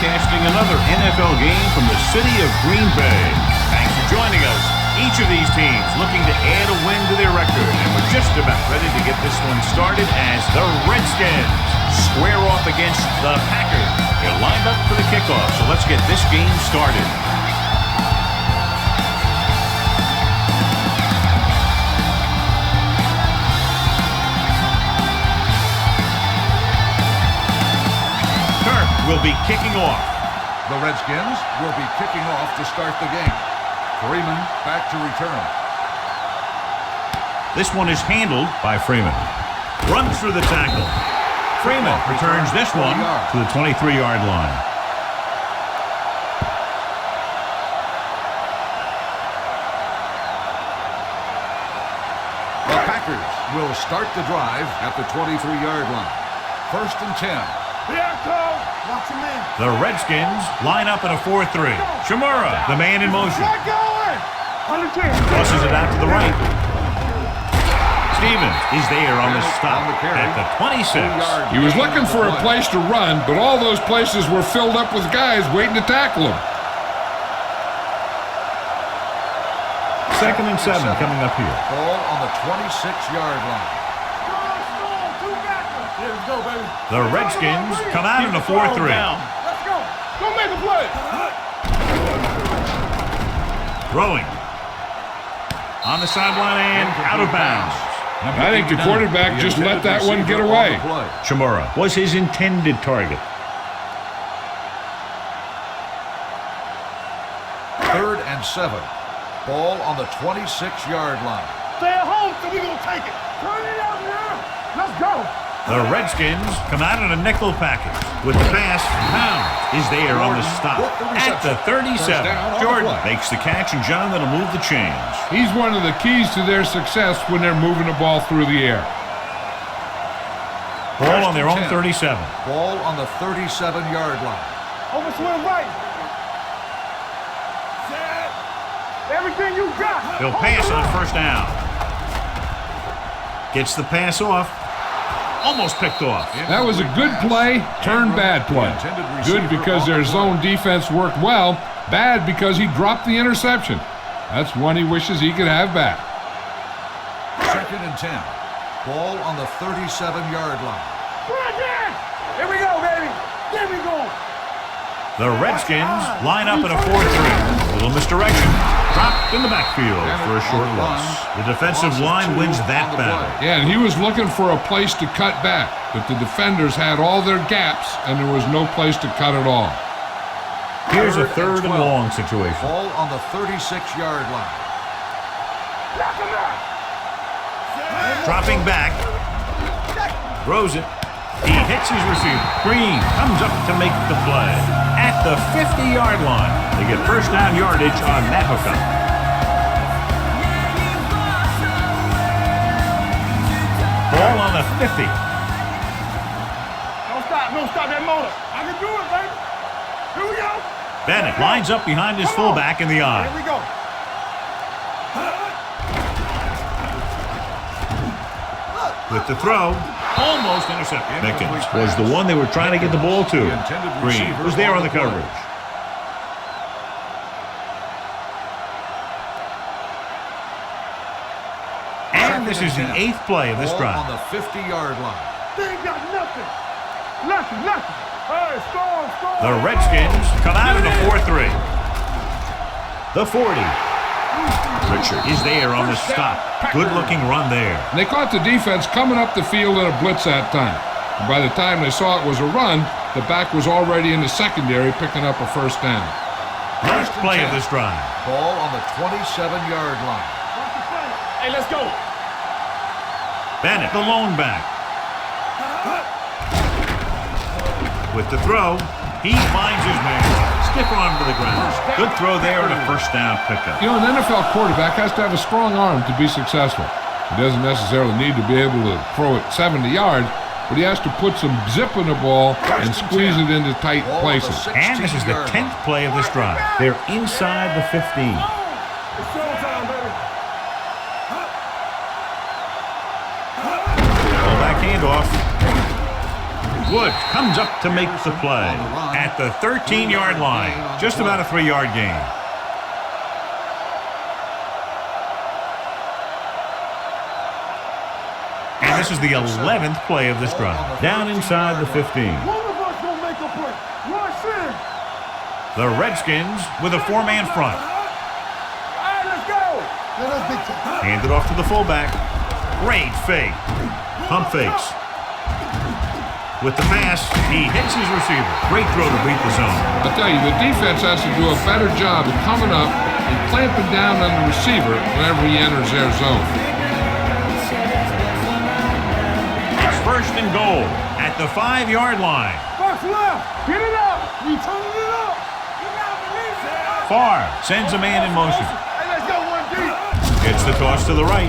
broadcasting another NFL game from the city of Green Bay. Thanks for joining us. Each of these teams looking to add a win to their record, and we're just about ready to get this one started as the Redskins square off against the Packers. They're lined up for the kickoff, so let's get this game started. Will be kicking off. The Redskins will be kicking off to start the game. Freeman back to return. This one is handled by Freeman. Runs through the tackle. Freeman returns this one to the 23-yard line. The Packers will start the drive at the 23-yard line. 1st and 10. The Redskins line up in a 4-3. Shimura, the man in motion. Crosses it out to the right. Stevens is there on the stop at the 26. He was looking for a place to run, but all those places were filled up with guys waiting to tackle him. 2nd and 7 coming up here. Ball on the 26-yard line. The Redskins come out in a 4-3. Let's go. Go make a play. Throwing. On the sideline and out of bounds. I think the quarterback just let that one get away. Shimura was his intended target. 3rd and 7. Ball on the 26-yard line. Stay at home, so we're going to take it. Turn it out now. Let's go. The Redskins come out in a nickel package with the pass. Pound is there on the stop at the 37. Jordan makes the catch, and John, that'll move the chains. He's one of the keys to their success when they're moving the ball through the air. Ball on their own 37. Ball on the 37-yard line. Over to the right. Everything you got. They'll pass on 1st down. Gets the pass off. Almost picked off. That was a good play, turned bad play. Good because their zone defense worked well. Bad because he dropped the interception. That's one he wishes he could have back. 2nd and 10. Ball on the 37-yard line. Here we go, baby. Here we go. The Redskins line up in a 4-3. Little misdirection. Dropped in the backfield for a short loss. The defensive line wins that battle. Yeah, and he was looking for a place to cut back, but the defenders had all their gaps, and there was no place to cut at all. Here's a 3rd and long situation. Ball on the 36-yard line. Dropping back. Throws it. He hits his receiver. Green comes up to make the play. At the 50-yard line, they get 1st down yardage on that hookup. Ball on the 50. Don't stop that motor. I can do it, baby. Here we go. Bennett lines up behind his fullback in the eye. Here we go. With the throw, almost intercepted. Mickens was the one they were trying to get the ball to. Green was there on the coverage. And this is the 8th play of this drive. On the 50-yard line. They ain't got nothing. Nothing. Hey, score. The Redskins come out in a 4-3. The 40. Richard is there on the stop. Good-looking run there. And they caught the defense coming up the field in a blitz that time. And by the time they saw it was a run, the back was already in the secondary picking up a 1st down. Last play of this drive. Ball on the 27-yard line. Hey, let's go. Bennett, the lone back. With the throw, he finds his man. Stiff arm to the ground. Good throw there and a 1st down pickup. You know, an NFL quarterback has to have a strong arm to be successful. He doesn't necessarily need to be able to throw it 70 yards, but he has to put some zip in the ball and squeeze it into tight places. And this is the 10th play of this drive. They're inside the 15. It's showtime, baby. Ball back handoff. Woods comes up to make the play at the 13-yard line. Just about a 3-yard gain. And this is the 11th play of this drive. Down inside the 15. One of us gonna make a play. Rush in. The Redskins with a 4-man front. All right, let's go. Hand it off to the fullback. Great fake. Pump fakes. With the pass, he hits his receiver. Great throw to beat the zone. I'll tell you, the defense has to do a better job of coming up and clamping down on the receiver whenever he enters their zone. It's first and goal at the 5-yard line. Box left. Get it up. We turning it up. You gotta believe it. Farr sends a man in motion. Hey, let's go one deep. Gets the toss to the right.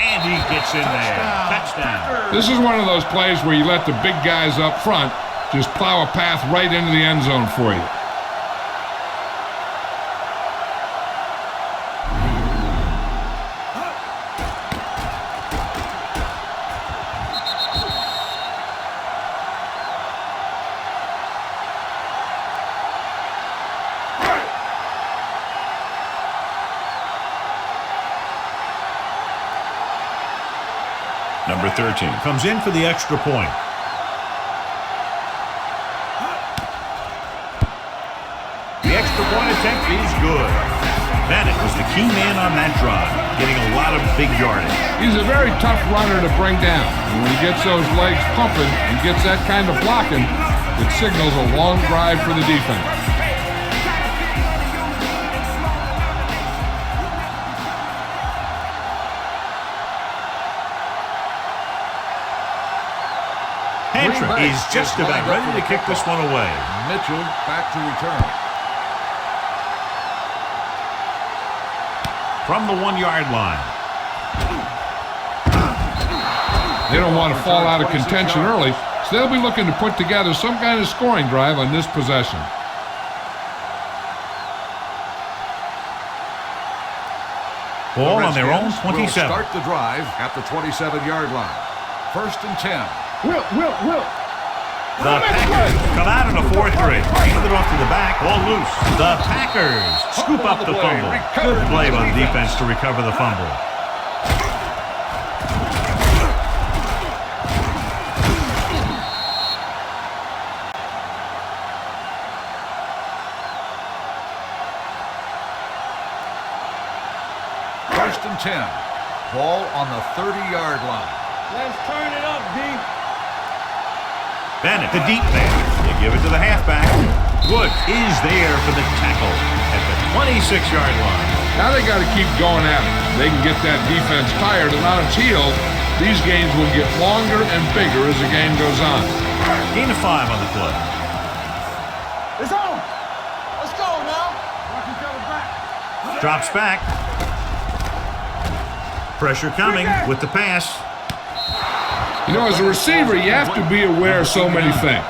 And he gets in there. Touchdown. This is one of those plays where you let the big guys up front just plow a path right into the end zone for you. Number 13 comes in for the extra point. The extra point attempt is good. Madden was the key man on that drive, getting a lot of big yardage. He's a very tough runner to bring down. And when he gets those legs pumping and gets that kind of blocking, it signals a long drive for the defense. Hantra is just about ready to kick this one away. Mitchell back to return. From the 1-yard line. They don't want to fall out of contention early, so they'll be looking to put together some kind of scoring drive on this possession. Ball on their own Redskins 27. will start the drive at the 27-yard line. First and 10. Whip. The Packers come out in a 4-3. Hand it off to the back. Ball loose. The Packers scoop up the fumble. Good play by the defense to recover the fumble. First and 10. Ball on the 30-yard line. Let's turn it up, D. Bennett, the deep man. They give it to the halfback. Woods is there for the tackle at the 26-yard line. Now they got to keep going at it. They can get that defense tired and on its heels. These games will get longer and bigger as the game goes on. Gain of 5 on the play. It's on. Let's go now. Watch each other back. Drops back. Pressure coming with the pass. You know, as a receiver, you have to be aware of so many things.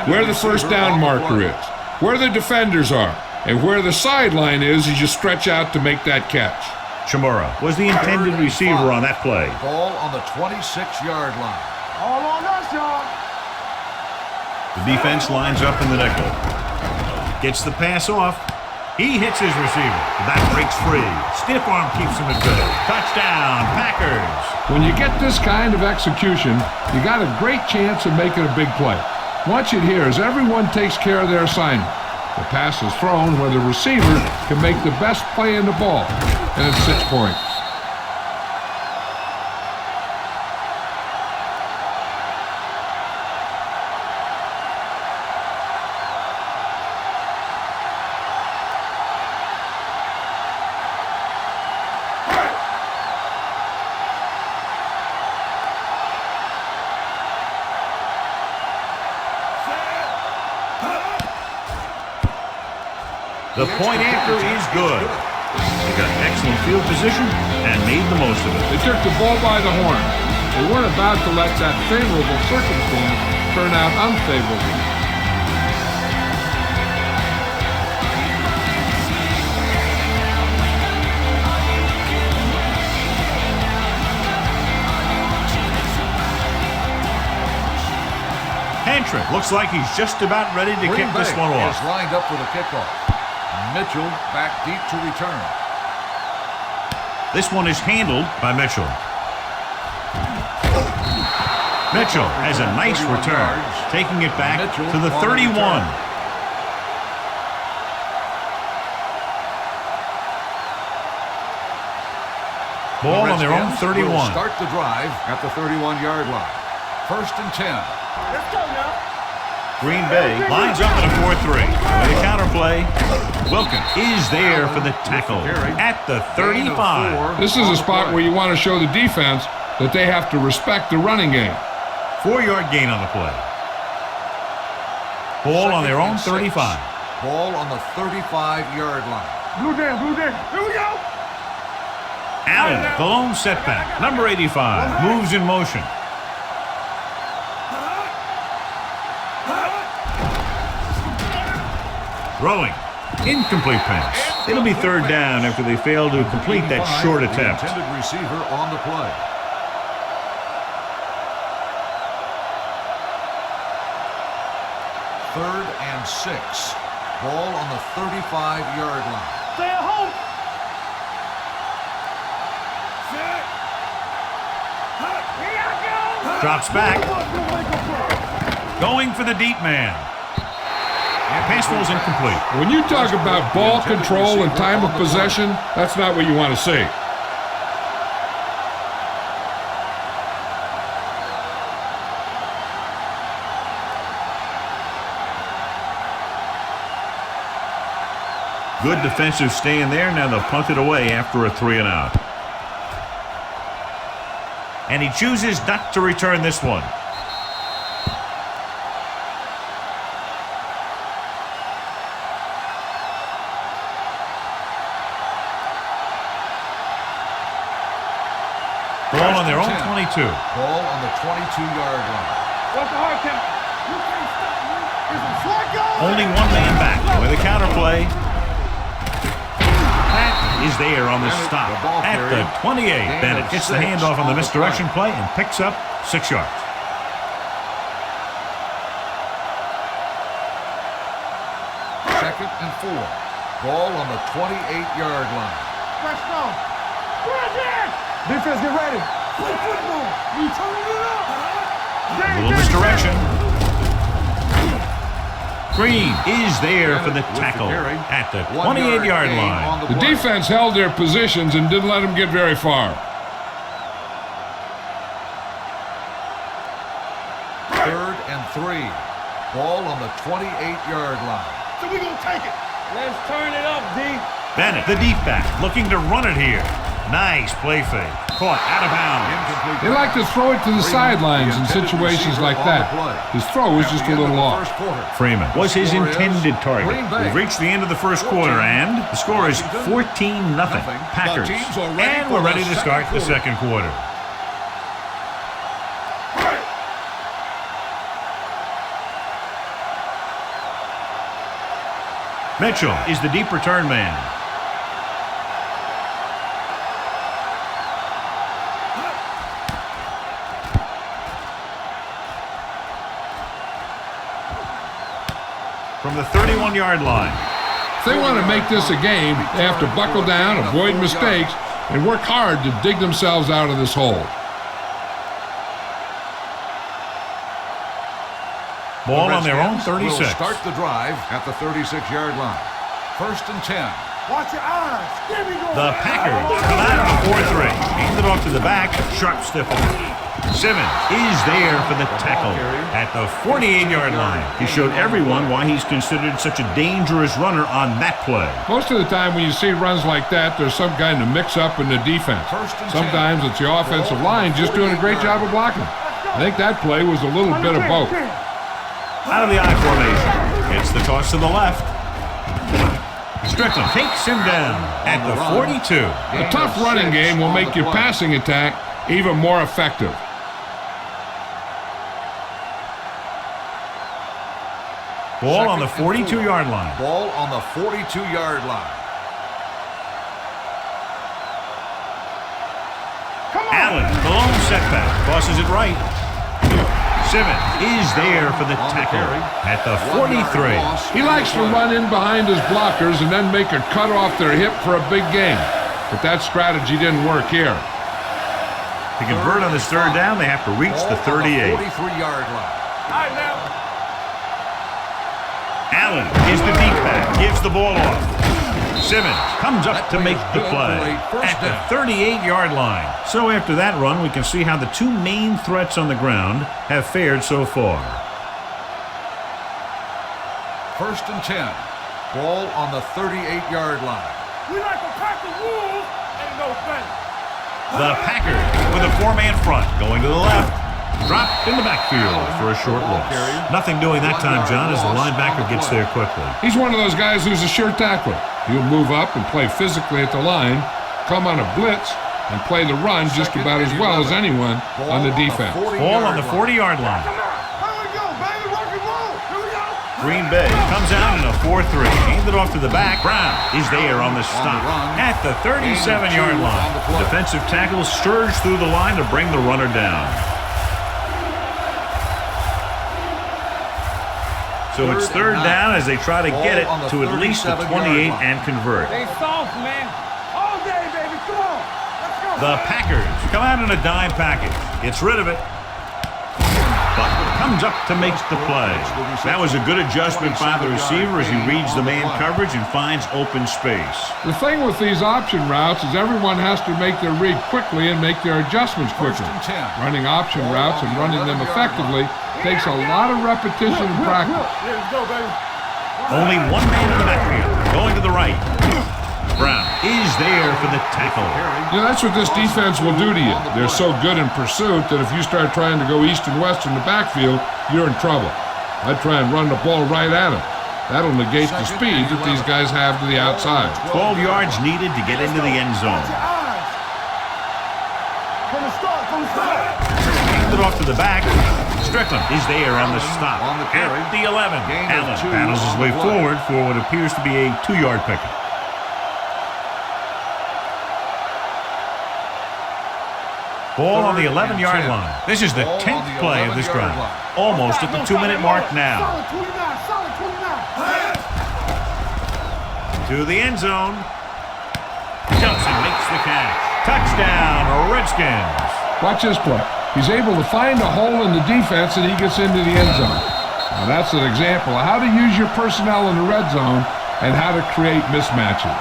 Where the first down marker is, where the defenders are, and where the sideline is as you stretch out to make that catch. Chimura was the intended receiver on that play. Ball on the 26-yard line. All on us, y'all. The defense lines up in the nickel. Gets the pass off. He hits his receiver. The back breaks free. Stiff arm keeps him at bay. Touchdown, Packers. When you get this kind of execution, you got a great chance of making a big play. Watch it here as everyone takes care of their assignment. The pass is thrown where the receiver can make the best play in the ball, and it's 6 points. The point after is good. They got excellent field position and made the most of it. They took the ball by the horn. They weren't about to let that favorable circumstance turn out unfavorable. Tantrum. Looks like he's just about ready to kick this one off. Is lined up for the kickoff. Mitchell back deep to return. This one is handled by Mitchell. Mitchell has a nice return, taking it back to the 31. Ball on their own 31. Start the drive at the 31-yard line. 1st and 10. Let's go now. Green Bay lines up in a 4-3. With a counterplay, Wilkins is there for the tackle at the 35. This is a spot where you want to show the defense that they have to respect the running game. 4-yard gain on the play. Ball on their own 35. Ball on the 35-yard line. Blue down, blue down. Here we go. Allen, the lone setback. Number 85 moves in motion. Throwing. Incomplete pass. It'll be 3rd down after they fail to complete that short attempt. Intended receiver on the play. 3rd and 6. Ball on the 35-yard line. Stay at home. Here I go. Drops back. Going for the deep man. Pass ball's incomplete. When you talk about ball control and time of possession, that's not what you want to see. Good defensive stand there. Now they'll punt it away after a 3-and-out. And he chooses not to return this one. Ball on their own 22. Ball on the 22-yard line. What's the hard count? You can't stop me. Is it Flacco? Only one man back with a counterplay. Pat is there on the stop at the 28. Bennett gets the handoff on the misdirection play and picks up 6 yards. Second and 4. Ball on the 28-yard line. Fresh off. Defense, get ready. Play football. You turning it up. A little misdirection. Green is there for the tackle at the 28-yard line. The defense held their positions and didn't let them get very far. 3rd and 3. Ball on the 28-yard line. So we gonna take it. Let's turn it up, D. Bennett, the deep back, looking to run it here. Nice play fake. Caught out of bounds. They like to throw it to the sidelines in situations like that. His throw was just a little off. Freeman was his intended target. We've reached the end of the first quarter, and the score is 14-0 Packers. And we're ready to start the second quarter. Mitchell is the deep return man. From the 31-yard line. If they want to make this a game, they have to buckle down, avoid mistakes, and work hard to dig themselves out of this hole. Ball on their own 36. Will start the drive at the 36-yard line. 1st and 10. Watch your eyes. There we go. The Packers come out on a 4-3. Hand it off to the back. Sharp stiffle. Simmons is there for the tackle at the 48-yard line. He showed everyone why he's considered such a dangerous runner on that play. Most of the time when you see runs like that, there's some kind of mix-up in the defense. Sometimes it's the offensive line just doing a great job of blocking. I think that play was a little bit of both. Out of the I formation. Gets the toss to the left. Strickland takes him down at the 42. A tough running game will make your passing attack even more effective. Ball on the 42-yard line. Ball on the 42-yard line. Come on. Allen, the lone setback, tosses it right. Simmons is there for the tackle at the 43. He likes to run in behind his blockers and then make a cut off their hip for a big gain. But that strategy didn't work here. To convert on this third down, they have to reach the 38. 43-yard line. Allen is the deep back, gives the ball off. Simmons comes up to make the play at the 38-yard line. So after that run, we can see how the two main threats on the ground have fared so far. 1st and 10. Ball on the 38-yard line. We like to pack the rules, ain't no thing. The Packers with a four-man front going to the left. Dropped in the backfield for a short loss. Nothing doing that time, John, as the linebacker gets there quickly. He's one of those guys who's a sure tackler. He'll move up and play physically at the line, come on a blitz, and play the run just about as well as anyone on the defense. Ball on the 40-yard line. Here we go, baby, rock and roll. Here we go. Green Bay comes out in a 4-3. Handed off to the back. Brown is there on the stop at the 37-yard line. The defensive tackle surged through the line to bring the runner down. So it's third down as they try to get it to at least the 28 and convert. Stay soft, man. All day, baby. Come on. Let's go. The Packers come out in a dime package. Gets rid of it. But comes up to make the play. That was a good adjustment by the receiver as he reads the man coverage and finds open space. The thing with these option routes is everyone has to make their read quickly and make their adjustments quickly. Running option routes and running them effectively takes a lot of repetition and practice. Let's go, baby. Only one man in the backfield. Going to the right. Brown is there for the tackle. You know, that's what this defense will do to you. They're so good in pursuit that if you start trying to go east and west in the backfield, you're in trouble. I'd try and run the ball right at them. That'll negate the speed that these guys have to the outside. 12 yards needed to get into the end zone. From the start. Handed off to the back. Strickland is there on the stop at the 11. Allen battles his way forward for what appears to be a 2-yard pickup. Ball on the 11-yard line. This is the 10th play of this drive. Almost at the 2-minute mark now. Solid 29. To the end zone. Johnson makes the catch. Touchdown, Redskins. Watch this play. He's able to find a hole in the defense and he gets into the end zone. Now that's an example of how to use your personnel in the red zone and how to create mismatches.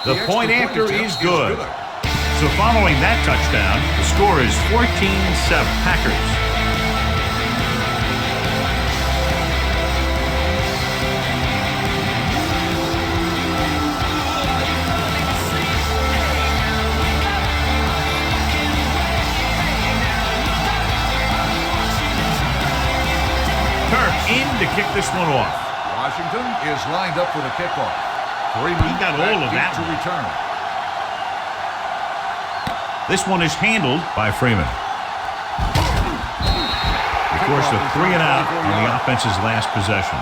The point after is good. So following that touchdown, the score is 14-7 Packers. Turk in to kick this one off. Washington is lined up for the kickoff. He got all of that to return. This one is handled by Freeman. Of course, a 3 and out on the offense's last possession.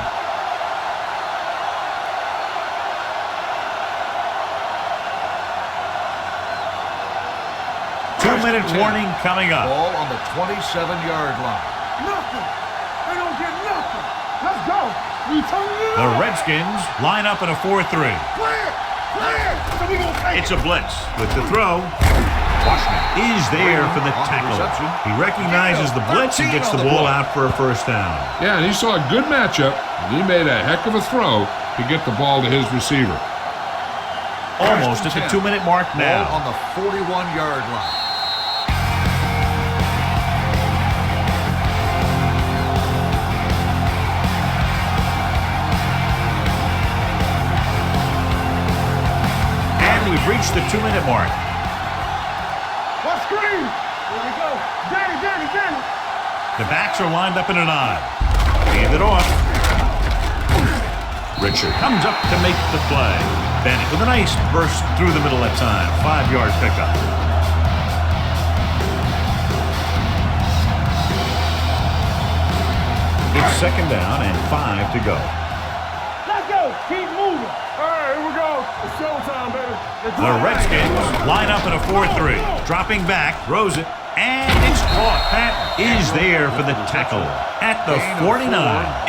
Two-minute warning coming up. Ball on the 27-yard line. Nothing. They don't get nothing. Let's go. You turn it The up. Redskins line up in a 4-3. Clear. So we gonna take It's a blitz with the throw. Washington is there for the tackle. He recognizes the blitz and gets the ball out for a first down. Yeah, and he saw a good matchup, and he made a heck of a throw to get the ball to his receiver. Almost at the 2-minute mark Ball now. on the 41-yard line. And we've reached the 2-minute mark. What screen? Here we go. Danny. The backs are lined up in a 9. Hand it off. Richard comes up to make the play. Bennett with a nice burst through the middle that time. 5-yard pickup. It's second down and 5 to go. Let's go. Keep moving. All right, here we go. It's showtime, baby. The Redskins line up in a 4-3. Dropping back, throws it, and it's caught. Pat is there for the tackle at the 49.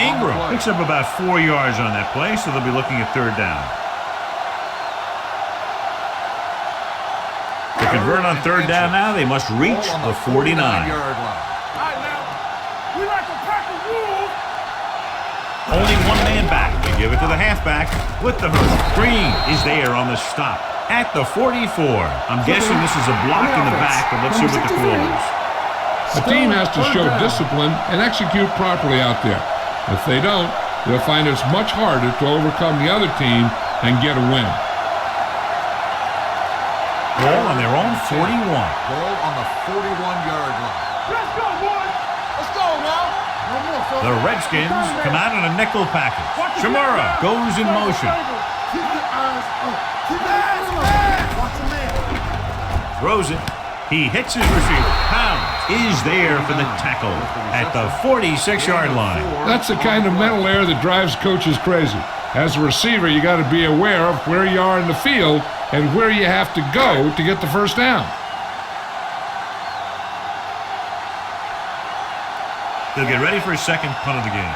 Ingram picks up about 4 yards on that play, so they'll be looking at third down. To convert on third down now, they must reach the 49. Only one man back. They give it to the halfback with the hook. Green is there on the stop at the 44. I'm guessing this is a block in the back, but let's see what the call is. The team has to show discipline and execute properly out there. If they don't, they'll find it's much harder to overcome the other team and get a win. Ball on their own 41. Ball on the 41-yard line. Let's go, boys. Let's go now. No more, fellas. The Redskins come out in a nickel package. Shamura goes in motion. Keep your eyes up. Keep your eyes up. Watch the man. Throws it. He hits his receiver. Pounds is there for the tackle at the 46-yard line. That's the kind of mental error that drives coaches crazy. As a receiver, you got to be aware of where you are in the field and where you have to go to get the first down. They'll get ready for his second punt of the game.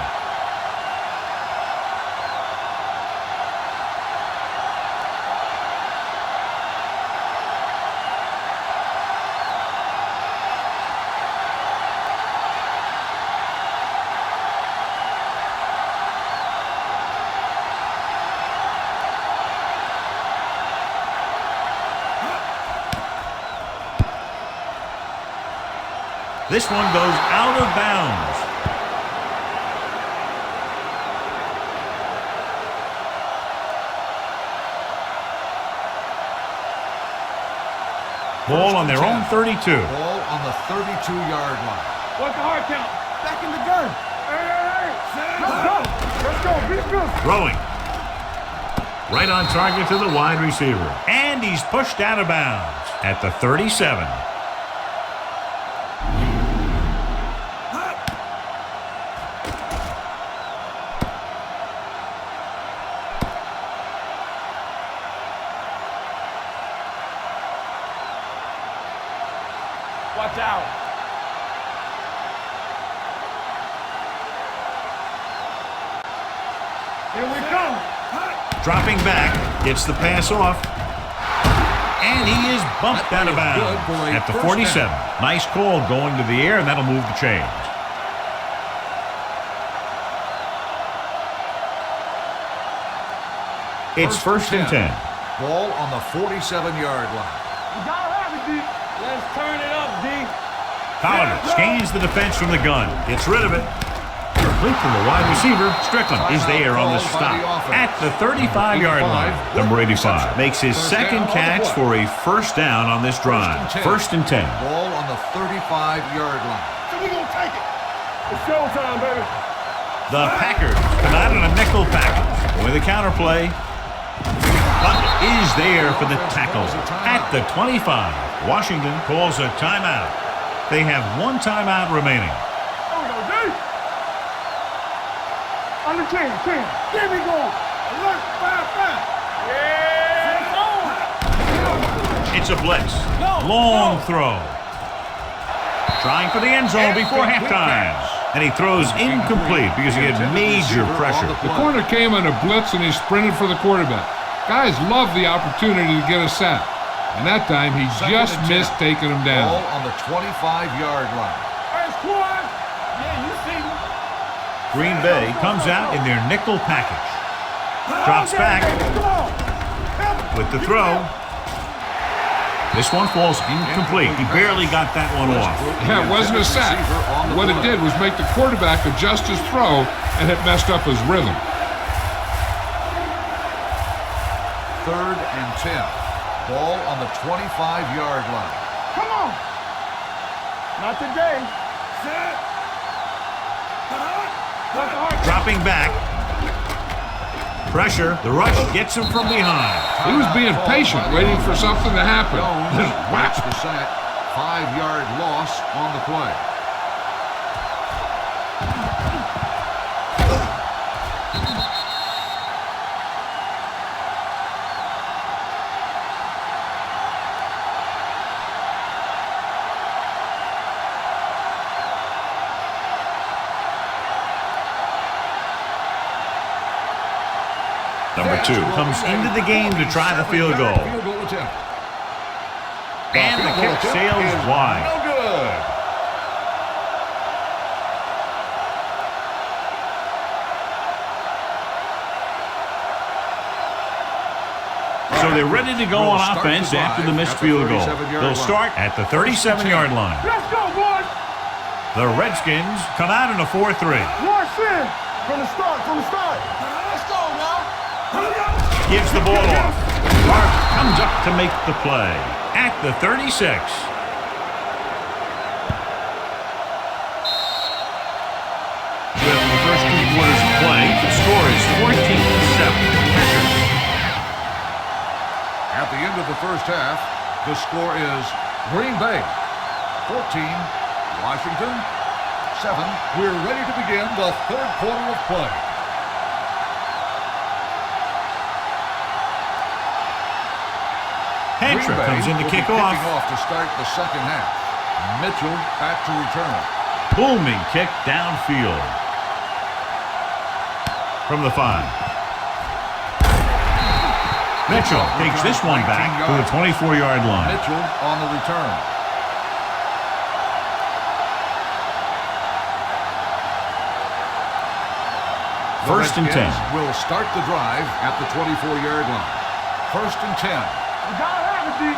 This one goes out of bounds. Ball on their own 32. Ball on the 32-yard line. What's the hard count? Back in the gun. Hey. Let's go. Let's go. Be good. Throwing. Right on target to the wide receiver. And he's pushed out of bounds at the 37. Watch out. Here we come. Dropping back, gets the pass off. And he is bumped out of bounds at the 47. Nice call going to the air, and that'll move the chains. It's first and 10. Ball on the 47-yard line. You gotta have it, D. Let's turn it up, D. Collider scans the defense from the gun. Gets rid of it. Complete from the wide receiver. Strickland is there on the stop at the 35-yard line. Number 85 makes his second catch for a first down on this drive. First and 10. Ball on the 35-yard line. So we gonna take it. It's showtime, baby. The Packers come out in a nickel package with a counterplay. Bucket is there for the tackle at the 25. Washington calls a timeout. They have one timeout remaining. Oh, no, D. On the 10. There we go. Alert, 5. Yeah. It's a blitz. Long throw. Trying for the end zone before halftime. And he throws incomplete because he had major pressure. The corner came on a blitz and he sprinted for the quarterback. Guys love the opportunity to get a sack. And that time he just missed taking him down. Ball on the 25-yard line. Hey, squad. Yeah, you see me. Green Bay comes out in their nickel package. Drops back with the throw. This one falls incomplete. He barely got that one off. Yeah, it wasn't a sack. What it did was make the quarterback adjust his throw, and it messed up his rhythm. Third and 10. Ball on the 25-yard line. Come on. Not today. Set. Dropping back. Pressure. The rush gets him from behind. He was being patient, waiting for something to happen. Jones whacks the sack. 5-yard loss on the play. Number 2 comes into the game to try the field goal. Field goal attempt. And the kick sails wide. No good. So they're ready to go on offense after the missed field goal. They'll start at the 37-yard line. Let's go, boys. The Redskins come out in a 4-3. Watch in. From the start. Let's go now. Gives the ball off. Clark comes up to make the play at the 36. With the first 2 quarters of play, the score is 14-7. Packers. At the end of the first half, the score is Green Bay 14, Washington 7. We're ready to begin the third quarter of play. Hentra comes in to kick off. Kicking off to start the second half. Mitchell back to return. Booming kick downfield. From the 5. Mitchell takes this one back to the 24-yard line. Mitchell on the return. First and 10. Will start the drive at the 24-yard line. First and 10. We gotta have it, D.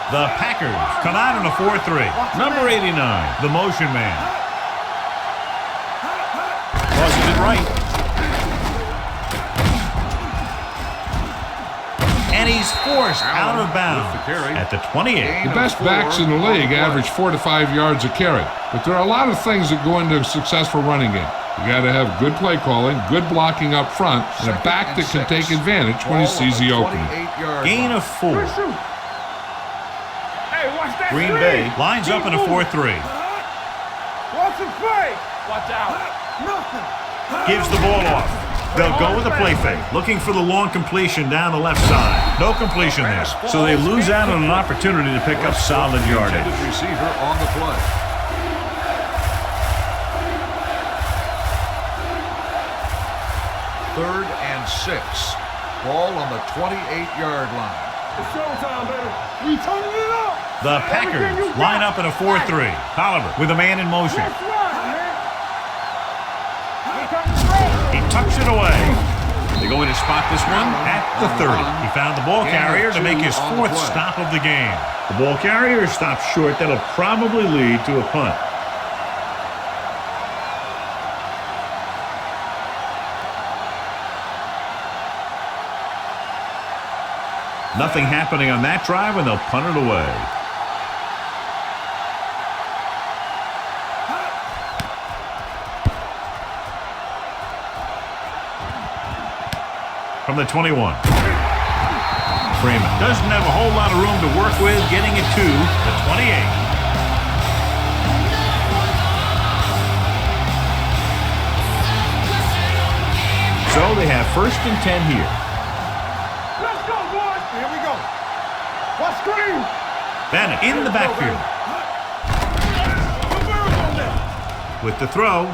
The Packers come out in a 4-3. Number 89, the motion man. Tosses it right. And he's forced out of bounds at the 28. The best backs in the league average 4 to 5 yards a carry. But there are a lot of things that go into a successful running game. You got to have good play calling, good blocking up front, and a back that can take advantage when he sees the opening. Gain of 4. Hey, watch that Green screen. Bay lines up in a 4-3. Watch the play. Watch out. Nothing. Gives the ball off. They'll go with a play fake, looking for the long completion down the left side. No completion there, so they lose out on an opportunity to pick up solid yardage. Receiver on the play. Third and 6. Ball on the 28-yard line. It's showtime, baby. We turning it up. The Packers line up in a 4-3. Tolliver with a man in motion. That's right, man. He tucks it away. They go in to spot this one at the 30. He found the ball carrier to make his 4th stop of the game. The ball carrier stops short. That'll probably lead to a punt. Nothing happening on that drive, and they'll punt it away. From the 21. Freeman doesn't have a whole lot of room to work with, getting it to the 28. So they have first and 10 here. Let's go, boys. Here we go. Watch screen. Bennett in the backfield. With the throw.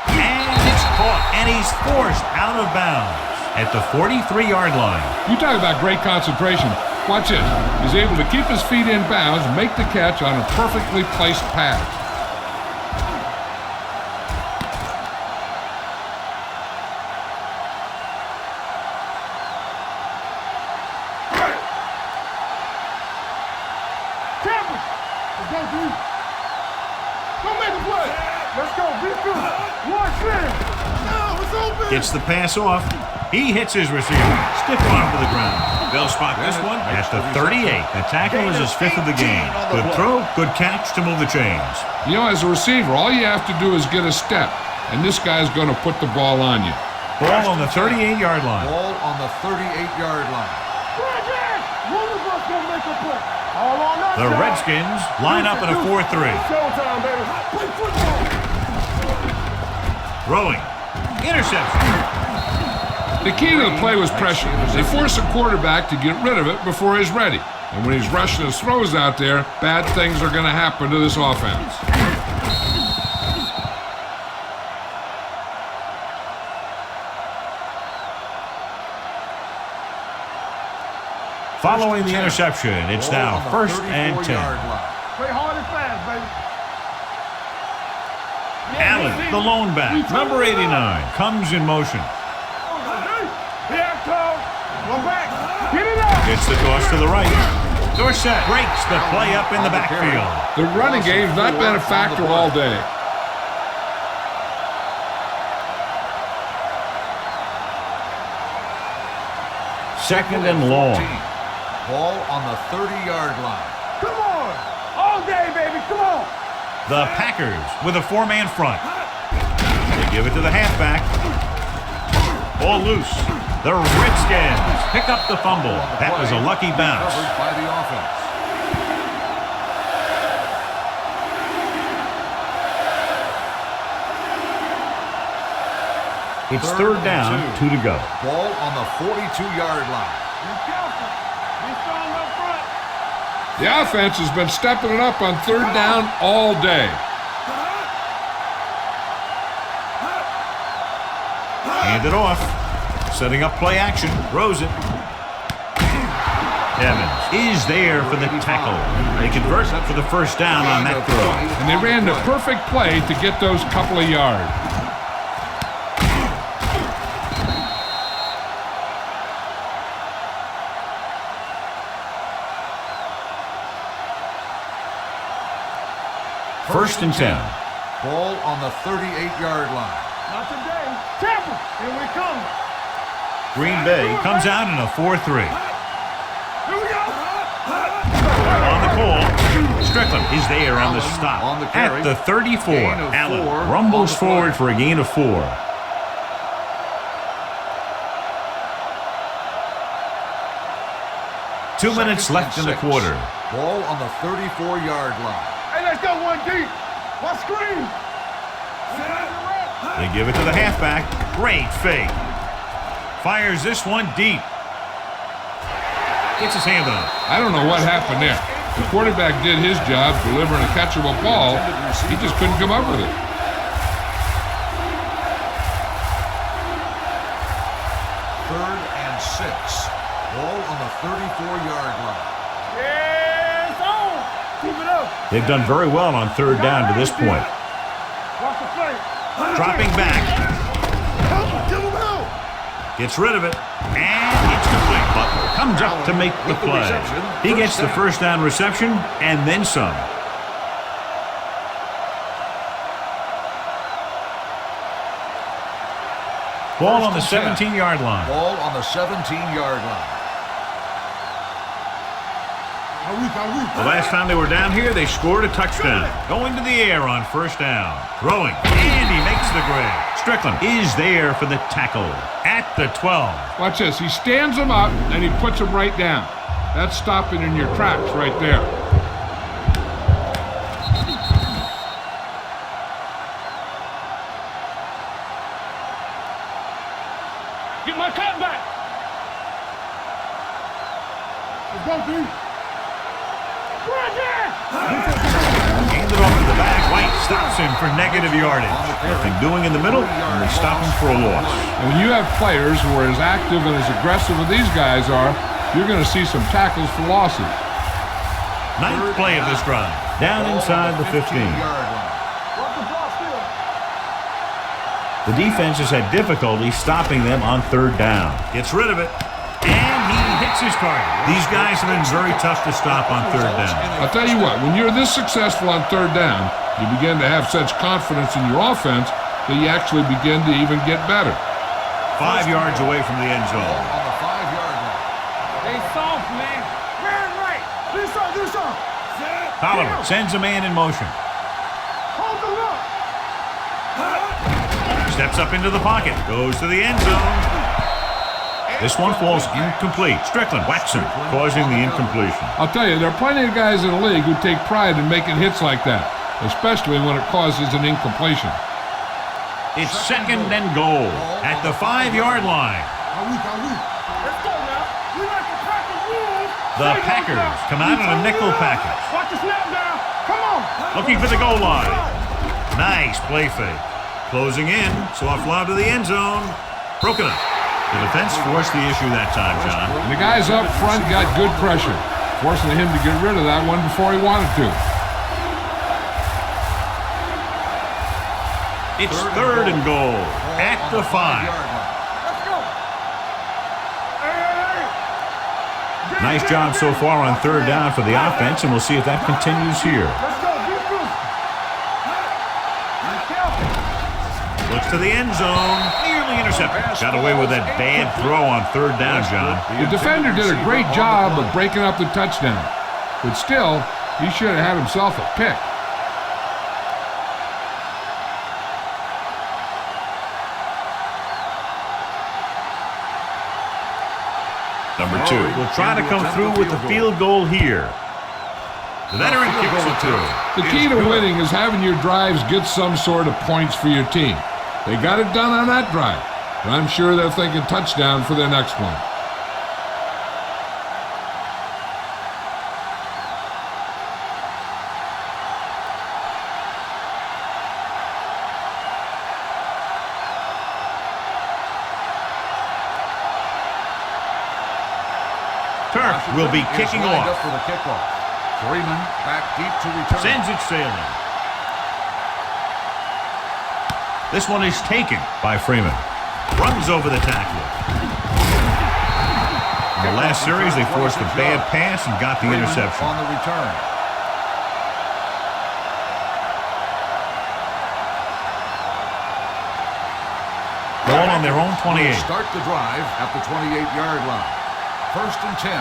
And it's caught. And he's forced out of bounds at the 43-yard line. You talk about great concentration. Watch this. He's able to keep his feet in bounds, make the catch on a perfectly placed pass. Gets the pass off. He hits his receiver. Stiff arm to the ground. They'll spot this one at the 38. The tackle is his 5th of the game. Good throw, good catch to move the chains. You know, as a receiver, all you have to do is get a step, and this guy's going to put the ball on you. Ball on the 38-yard line. Ball on the 38-yard line. The Redskins line up in a 4-3. Showtime, baby. Play football. Throwing. Interception. The key to the play was pressure. They force the quarterback to get rid of it before he's ready. And when he's rushing his throws out there, bad things are going to happen to this offense. Following the interception, it's now first and 10. Play hard and fast, baby. Allen, the lone back, number 89, comes in motion. Here comes. One back. Get it up. Gets the toss to the right. Dorsett breaks the play up in the backfield. The running game's not been a factor all day. Second and long. Ball on the 30-yard line. Come on. All day, baby. Come on. The Packers with a four-man front. They give it to the halfback. Ball loose. The Redskins pick up the fumble. That was a lucky bounce. Covered by the offense. It's third down, 2 to go. Ball on the 42-yard line. Be careful. Be strong up front. The offense has been stepping it up on third down all day. Hand it off. Setting up play action. Throws it. Evans is there for the tackle. They convert for the first down on that throw. And they ran the perfect play to get those couple of yards. First and 10. Ball on the 38-yard line. Not today. Tampa. Here we come. Green Bay comes out in a 4-3. Here we go. On the call, Strickland is there on the stop. On the carry. At the 34, Gain of Allen 4 rumbles on the forward play. for a gain of 4. Two minutes left in the quarter. Ball on the 34-yard line. Hey, let's go one deep. One screen. They give it to the halfback. Great fake. Fires this one deep. Gets his hand on it. I don't know what happened there. The quarterback did his job delivering a catchable ball. He just couldn't come up with it. Third and 6. Ball on the 34-yard line. Yes, on. Keep it up. They've done very well on third down to this point. Watch the play. Dropping back. Give him out. Gets rid of it. And it's complete. Butler comes up to make the With the play. reception, He gets first the down. first down reception and then some. Ball on the 17-yard line. Ball on the 17-yard line. The last time they were down here, they scored a touchdown. Going to the air on first down. Throwing. And he makes the grab. Strickland is there for the tackle. At the 12. Watch this. He stands him up, and he puts him right down. That's stopping in your tracks right there. Get my cut back. Let's go, dude. Handed off to the back. White stops him for negative yardage. Nothing doing in the middle, and they stop him for a loss. And when you have players who are as active and as aggressive as these guys are, you're going to see some tackles for losses. Ninth play of this drive. Down inside the 15. The defense has had difficulty stopping them on third down. Gets rid of it. And he hits his target. These guys have been very tough to stop on third down. I'll tell you what, when you're this successful on third down, you begin to have such confidence in your offense that you actually begin to even get better. 5 yards away from the end zone. On the 5-yard line. They soft, man. Right. Do something. Oliver sends a man in motion. Hold them up. Steps up into the pocket. Goes to the end zone. This one falls incomplete. Strickland whacks him, causing the incompletion. I'll tell you, there are plenty of guys in the league who take pride in making hits like that, especially when it causes an incompletion. It's second and goal at the 5-yard line. Let's go now. We like the Packers rules. The Packers come out in a nickel package. Watch the snap down. Come on. Looking for the goal line. Nice play fake. Closing in. Soft lob to the end zone. Broken up. The defense forced the issue that time, John. And the guys up front got good pressure, forcing him to get rid of that one before he wanted to. It's third and goal at the 5. Nice job so far on third down for the offense, and we'll see if that continues here. Looks to the end zone, nearly intercepted. Got away with that bad throw on third down, John. The defender did a great job of breaking up the touchdown, but still, he should have had himself a pick. Number 2 will try to come through with the field goal here. The veteran kicks it through. The key to winning is having your drives get some sort of points for your team. They got it done on that drive, and I'm sure they're thinking touchdown for their next one. Turk will be kicking off. Up for the kickoff. Freeman back deep to return. Sends it sailing. This one is taken by Freeman. Runs over the tackler. In the last series, they forced a bad pass and got the interception. On the return. Ball on their own 28. Start the drive at the 28-yard line. First and 10.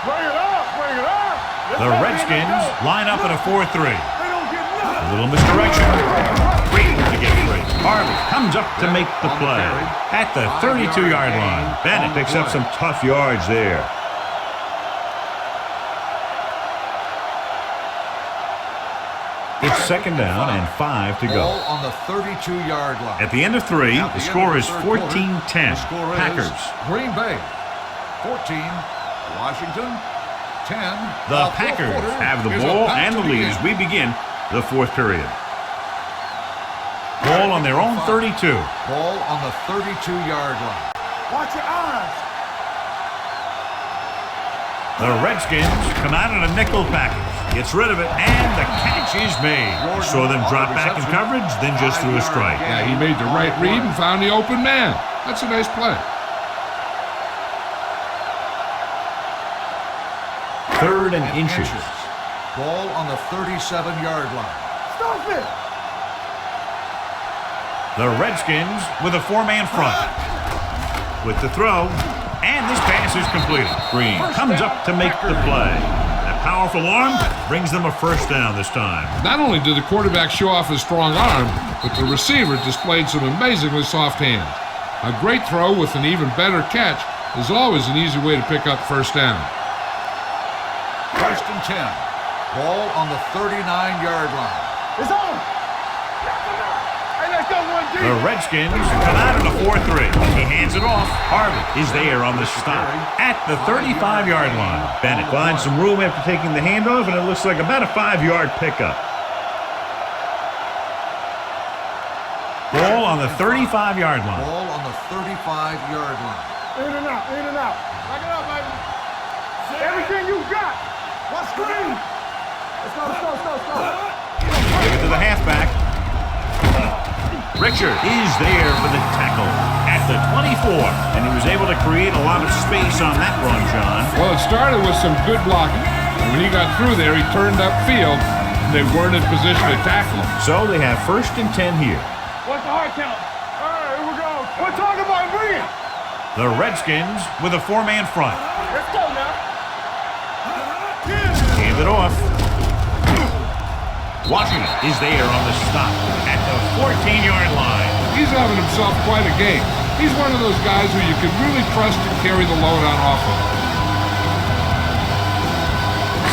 Bring it up, bring it up. The Redskins line up at a 4-3. A little misdirection. Green to get free. Harvey comes up to make the play at the 32-yard line. Bennett picks up some tough yards there. It's second down and 5 to go. Ball on the 32-yard line. At the end of 3, the score is 14-10. Packers. Green Bay 14, Washington 10. The Packers have the ball and the lead as we begin the fourth period. Ball on their own 32. Ball on the 32-yard line. Watch your eyes. The Redskins come out in a nickel package. Gets rid of it, and the catch is made. Saw them drop back in coverage, then just threw a strike. Yeah, he made the right read and found the open man. That's a nice play. Third and inches. Ball on the 37-yard line. Stop it. The Redskins with a 4-man front. With the throw, and this pass is completed. Green comes up to make the play. That powerful arm brings them a first down this time. Not only did the quarterback show off his strong arm, but the receiver displayed some amazingly soft hands. A great throw with an even better catch is always an easy way to pick up first down. First and 10. Ball on the 39-yard line. It's on. Hey, let's go 1-D. The Redskins come out in a 4-3. He hands it off. Harvey is there on the stop at the 35-yard line. Bennett finds some room after taking the handoff, and it looks like about a 5-yard pickup. Ball on the 35-yard line. Ball on the 35-yard line. In and out, in and out. Back it up, baby. Everything you got. What's green? Let's go, let's go, let's go, let's go. Give it to the halfback. Richard is there for the tackle at the 24, and he was able to create a lot of space on that run, John. Well, it started with some good blocking. And when he got through there, he turned upfield, and they weren't in position to tackle him. So they have first and 10 here. What's the hard count? All right, here we go. We're talking about bringing. The Redskins with a 4-man front. Let's go now. Hand it off. Washington is there on the stop at the 14-yard line. He's having himself quite a game. He's one of those guys who you can really trust to carry the load on offense.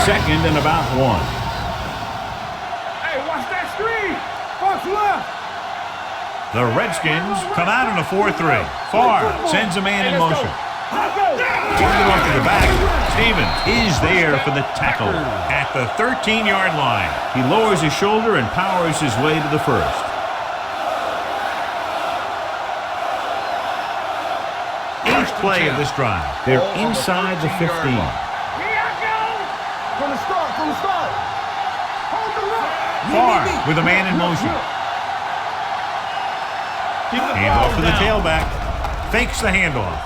Second and about 1. Hey, watch that screen. Fox left. The Redskins come out in a 4-3. Farr sends a man in motion. Turns it off to the back. Stevens is there for the tackle at the 13-yard line. He lowers his shoulder and powers his way to the first. 8th play of this drive. They're inside the 15. From the start, from the start. Hold the rock. Far with a man in motion. Hand off to the tailback. Fakes the handoff.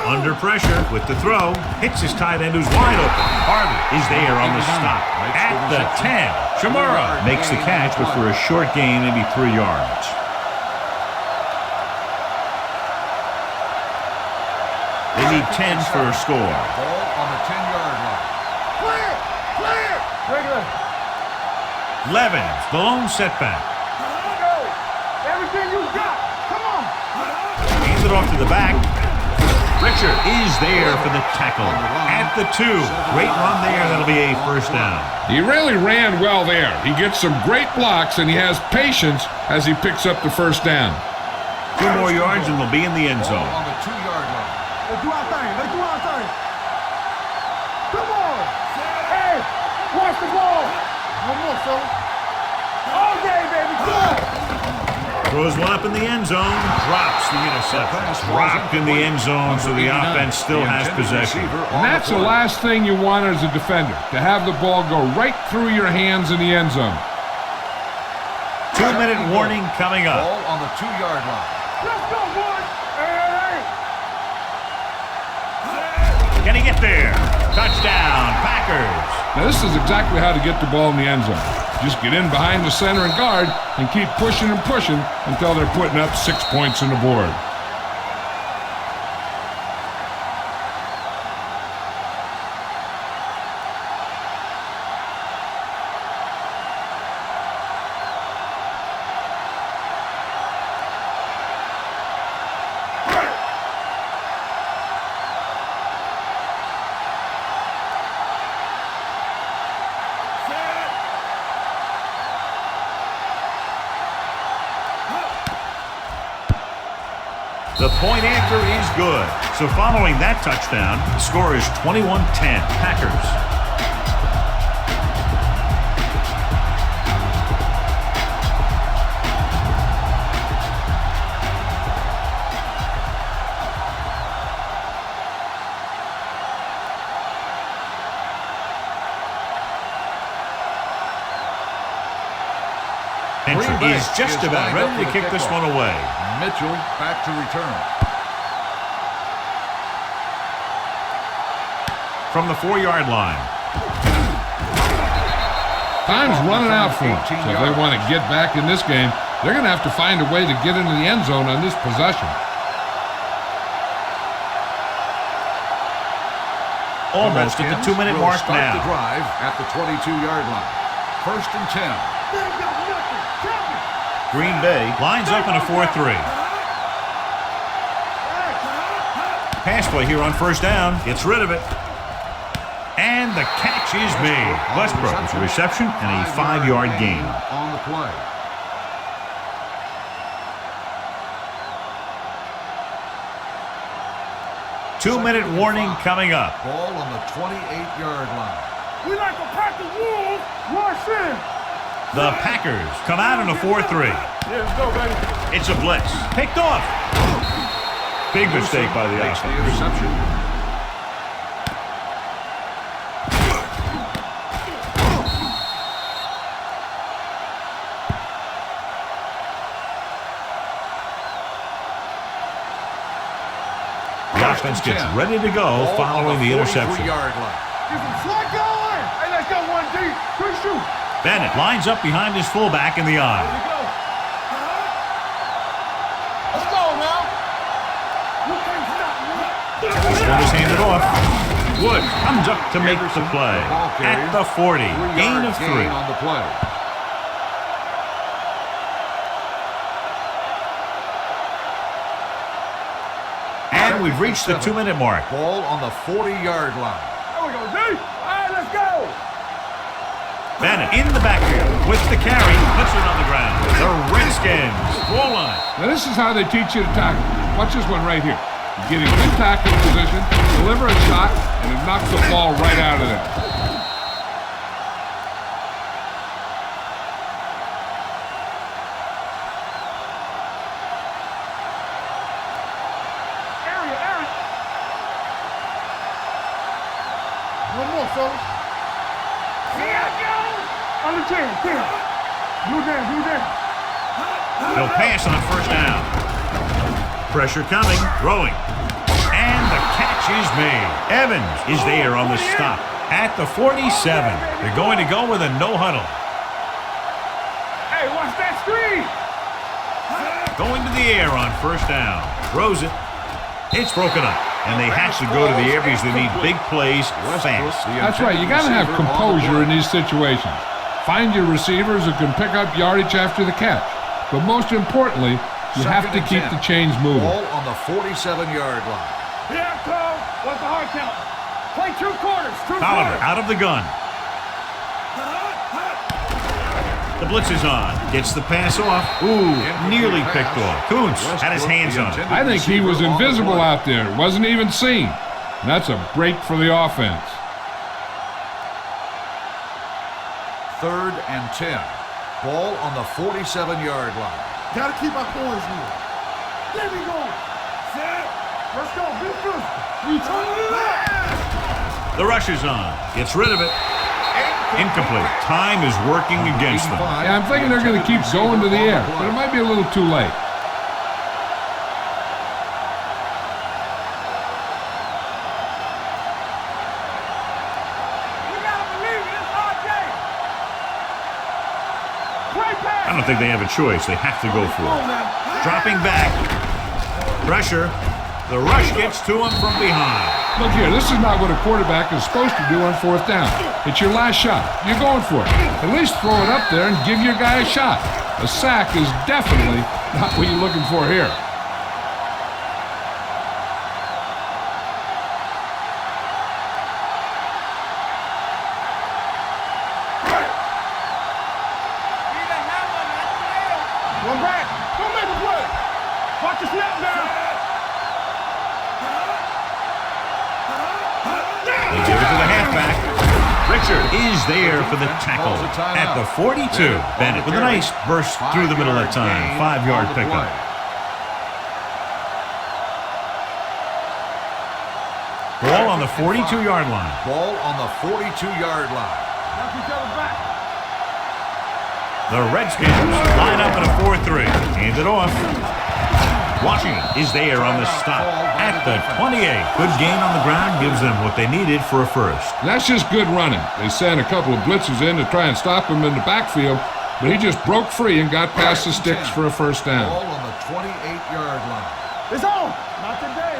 Under pressure with the throw. Hits his tight end who's wide open. Harvey is there on the stop. At the 10. Shimura makes the catch, but for a short gain, maybe 3 yards. They need 10 for a score. Ball on the 10-yard line. Clear, clear. Regular. Levens, the lone setback. Go. Everything you got. Come on. Hands it off to the back. Richard is there for the tackle. At the 2. Great run there. That'll be a first down. He really ran well there. He gets some great blocks, and he has patience as he picks up the first down. 2 more yards, and they'll be in the end Ball zone. on the 2-yard line. Let's do our thing. Let's do our thing. Come on. Hey, watch the ball. One more, son. All day, baby. Come on. Throws one up in the end zone. Drops the interception. Dropped in the end zone, so the offense still has possession. And that's the last thing you want as a defender, to have the ball go right through your hands in the end zone. 2-minute warning coming up. Ball on the 2-yard line. Let's go, boys. Hey. Can he get there? Touchdown, Packers. Now this is exactly how to get the ball in the end zone. Just get in behind the center and guard and keep pushing and pushing until they're putting up 6 points on the board. The point after is good. So following that touchdown, the score is 21-10, Packers. Entry is just about ready to kick this one away. Mitchell back to return. From the 4-yard line. Time's running out for them. So if they want to get back in this game, they're going to have to find a way to get into the end zone on this possession. Almost at the 2-minute mark start now. the drive at the 22-yard line. 1st and 10. Green Bay lines up in a 4-3. Pass play here on 1st down. Gets rid of it. And the catch is made. Westbrook with a reception and a 5-yard gain. On the play. Two-minute warning coming up. Ball on the 28-yard line. We like to pack the wolves. Rush in. The Packers come out in a 4-3. Yeah, let's go, baby. It's a blitz. Picked off. Big mistake by the Makes the offense. interception. The offense gets ready to go following the interception. 43-yard line. Get some slug going. Hey, let's go 1D. Quick shoot. Bennett lines up behind his fullback in the eye. Here we go. Let's go now. You can't stop me. This one is handed off. Wood comes up to make the play. At the 40. Gain of 3. On the play. And we've reached the 2-minute mark. Ball on the 40-yard line. There we go, D. All right, let's go. Bennett in the backfield with the carry. Puts it on the ground. The Redskins roll on it. Now this is how they teach you to tackle. Watch this one right here. You get in good tackling position, deliver a shot, and it knocks the ball right out of there. Area, fellas. Under 10. Do that. They'll pass on first down. Pressure coming, throwing. And the catch is made. Evans is there on the stop at the 47. They're going to go with a no huddle. Hey, watch that screen. Going to the air on first down. Throws it. It's broken up. And they have to go to the air because they need big plays fast. That's right. You got to have composure in these situations. Find your receivers who can pick up yardage after the catch. But most importantly, you have to keep the chains moving. Ball on the 47-yard line. Yeah, Cole. What's the hard count? Play 2 quarters. Oliver out of the gun. The blitz is on. Gets the pass off. Ooh, nearly picked off. Kuntz had his hands on it. I think he was invisible out there. Wasn't even seen. That's a break for the offense. 3rd and 10. Ball on the 47-yard line. Gotta keep our points here. There we go. Set. Let's go. Be physical. We turn it up. The rush is on. Gets rid of it. Incomplete. Time is working against them. Yeah, I'm thinking they're going to keep going to the air, but it might be a little too late. I don't think they have a choice. They have to go for it. Dropping back. Pressure. The rush gets to him from behind. Look here, this is not what a quarterback is supposed to do on 4th down. It's your last shot. You're going for it. At least throw it up there and give your guy a shot. A sack is definitely not what you're looking for here. One back. Don't make a play. Watch the snap down. They give it to the halfback. Richard is there for the tackle at the 42. Bennett with a nice burst through the middle of time. 5-yard pickup. Ball on the 42-yard line. Ball on the 42-yard line. Knock each other back. The Redskins line up in a 4-3. Hand it off. Washington is there on the stop at the 28. Good gain on the ground gives them what they needed for a first. That's just good running. They sent a couple of blitzes in to try and stop him in the backfield, but he just broke free and got past the sticks for a first down. Ball on the 28-yard line. It's on. Not today.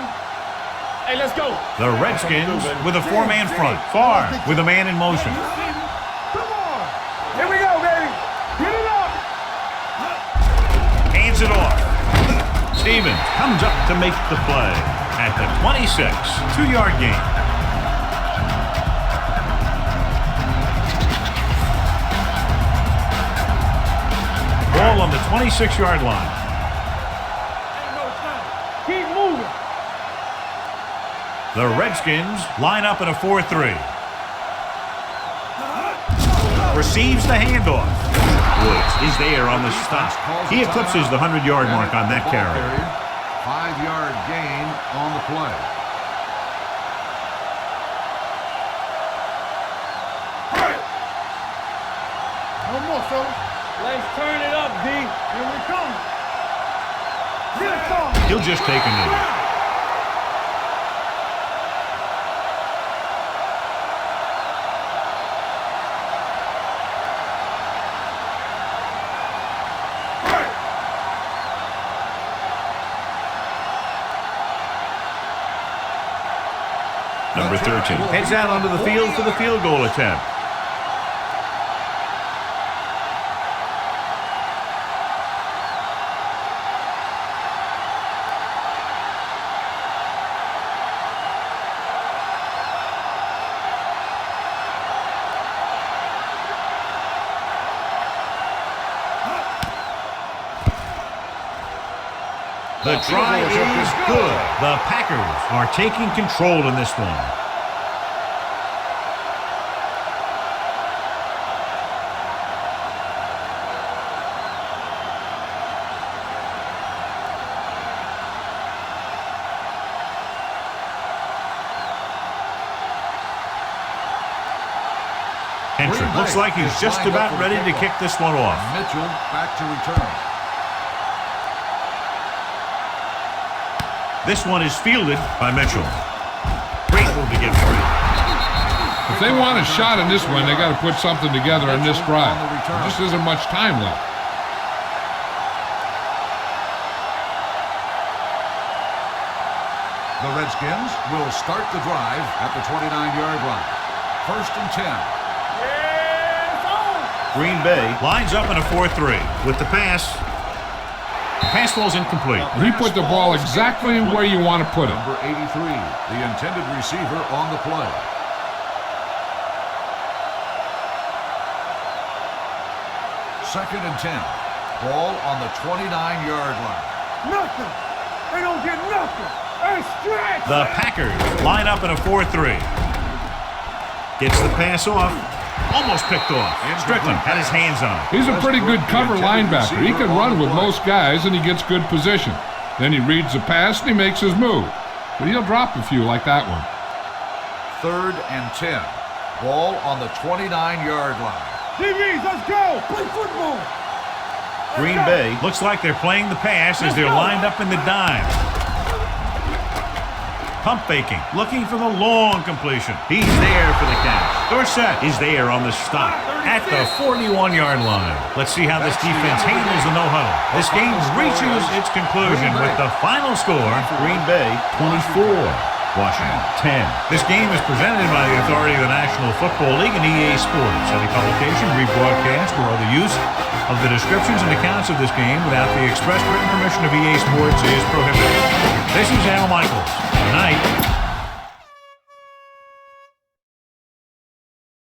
Hey, let's go. The Redskins with a 4-man front. Farr with a man in motion. Come on. Here we go, baby. Get it up. Hands it off. Stevens comes up to make the play at the 26. 2-yard gain. Ball on the 26-yard line. Keep moving. The Redskins line up in a 4-3. Receives the handoff. Woods is there on the stop. He eclipses the 100-yard mark on that carry. 5-yard gain on the play. No more, fellas. Let's turn it up, D. Here we come. Get it on. He'll just take a knee. Number 13 heads out onto the field for the field goal attempt. The drive is good. The Packers are taking control in this one. Henry looks like he's just about ready to kick this one off. Mitchell back to return. This one is fielded by Mitchell. Great move to get free. If they want a shot in this one, they got to put something together in this drive. There just isn't much time left. The Redskins will start the drive at the 29-yard line. 1st and 10. Green Bay lines up in a 4-3 with the pass. The pass ball's incomplete. He put the ball exactly where you want to put it. Number 83, the intended receiver on the play. Second and 10. Ball on the 29-yard line. Nothing. They don't get nothing. Hey, stretch. The Packers line up in a 4-3. Gets the pass off. Almost picked off. Strickland had his hands on it. He's a pretty good cover linebacker. He can run with most guys, and he gets good position. Then he reads the pass, and he makes his move. But he'll drop a few like that one. 3rd and 10. Ball on the 29-yard line. DBs, let's go. Play football. Green Bay looks like they're playing the pass as they're lined up in the dime. Pump faking, looking for the long completion. He's there for the catch. Dorsett is there on the stop at the 41-yard line. Let's see how this defense handles the no-huddle. This game reaches its conclusion with the final score, Green Bay 24, Washington 10. This game is presented by the authority of the National Football League and EA Sports. Any publication, rebroadcast, or other use of the descriptions and accounts of this game without the express written permission of EA Sports is prohibited. This is Al Michaels. Good night.